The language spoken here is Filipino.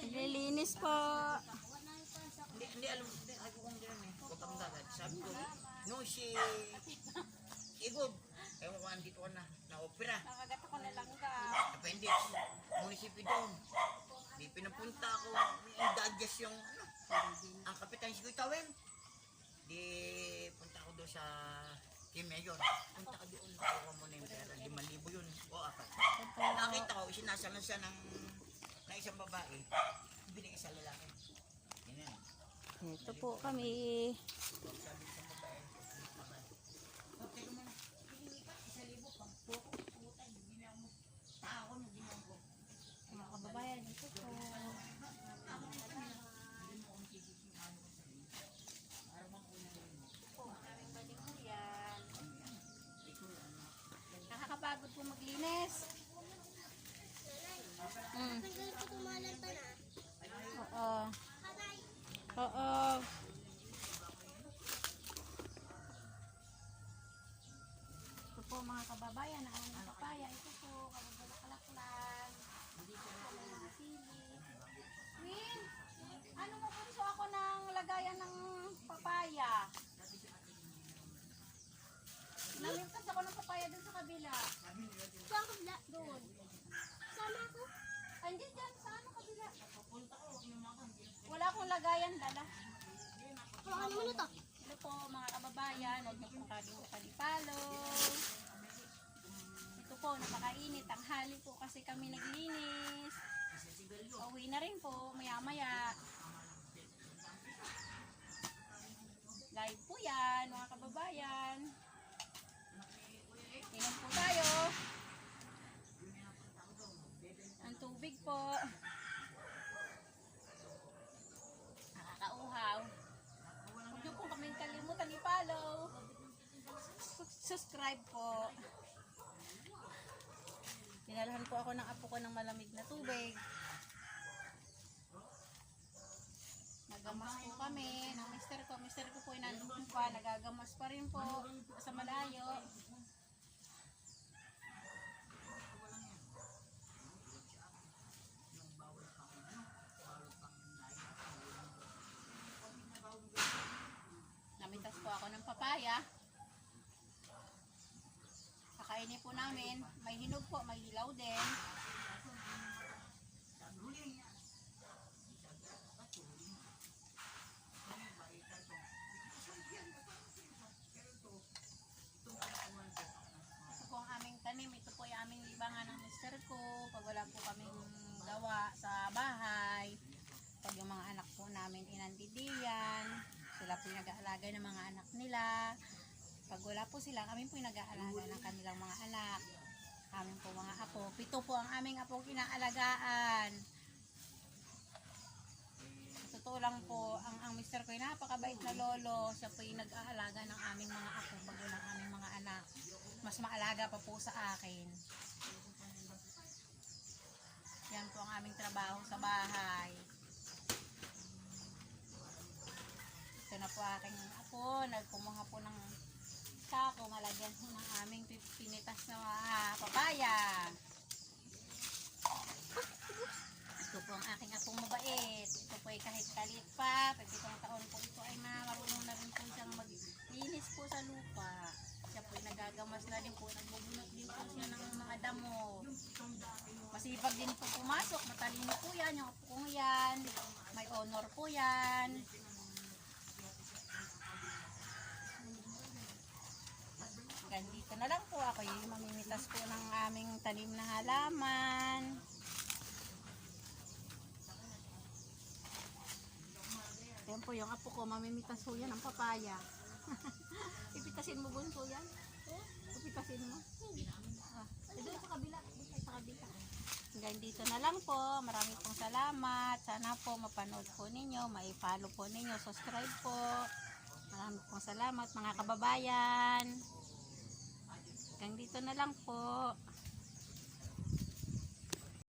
Naglilinis po. Hindi alam, hindi ako kung gano'n eh. Huwag kang dagat. Sabi ko, no, si Igod. Ewan ko, andito ka na opera. Nakagat ako na langga. Appendix. Munisipyo doon. Di pinapunta ako. Indadjust yung, ang kapitan si Kuy Tawel. Di punta ako doon sa Kim Mayor. Punta ka doon. Nakuha mo na yung pera. 5,000 yun. O, 4. Nakita ko, isinasal na siya ng isang babae. Binigay sa lalaki. Yan. Ito po kami. Sabi sa babae. Okay naman. Pinilipat, 1,000 pang poko. Puta, hindi na ako. Tao na ginawa ko. Mga kababayan, ito po. Nakakapagod po maglinis. Oo. Oo. Ito po mga kababayan, ang aming papaya. Ito po, kalaklan. Dito po may mga sili. Win, ano mo punso ako ng lagayan ng papaya? Nalimtas ako ng papaya dun sa kabila. Saan kabila? Doon. Sama ako. Andiyan dyan, sa ano kabila? Wala akong lagayan, dala. Hawakan mo na to. Ito po mga kababayan, huwag niyo pong kalimutan i-follow. Ito po, napakainit. Tanghali po kasi kami naglinis. Pauwi na rin po, maya-maya. Live po yan, mga kababayan. Inom po tayo. Ang tubig po. Nakakauhaw. Huwag niyo po kaming kalimutan i-follow. Subscribe po. Dinalhan po ako ng apo ko ng malamig na tubig. Nagamas po kami ng mister ko. Mister ko po nandun pa. Nagagamas pa rin po sa malayo. Namitas po ako ng papaya. Kakainin po namin. May hinog po, may hilaw din. Ito po ang aming tanim. Ito po yung aming libangan ng mister ko. Pag wala po kaming gawa sa bahay. Pag yung mga anak po namin inandidiyan. Sila po yung nag-aalaga ng mga anak nila. Pag wala po sila, kami po yung nag-aalaga ng kanilang mga anak. Aming po mga apo. 7 po ang aming apong inaalagaan. Sa totoo lang po, ang mister ko yung napakabait na lolo. Siya po yung nag-aalaga ng aming mga apo bago ng aming mga anak. Mas maalaga pa po sa akin. Yan po ang aming trabaho sa bahay. Ito na po aking apo. Nagkumuha po ng sako. Malagyan po ng aming pinitas na papaya. Ito po ang aking apong mabait. Ito po ay kahit kalit pa. Pag 7 taon po ito ay marunong na rin po siyang maglinis po sa lupa. Siya po ay nagagamas na din po. Nagbubunot din po siya ng mga damo. Masipag din po pumasok. Matalino po yan. Yung apo kong yan. May honor po yan. Dito na lang po ako yung mamimitas po ng aming tanim na halaman. Ayan po yung apo ko, mamimitas po yan ang papaya. Ipitasin mo bunso yan? Ipitasin mo? Doon sa kabila. Sa kabila. Hanggang dito na lang po. Maraming pong salamat. Sana po mapanood po ninyo, mai-follow po ninyo, subscribe po. Maraming pong salamat mga kababayan. Hanggang dito na lang po.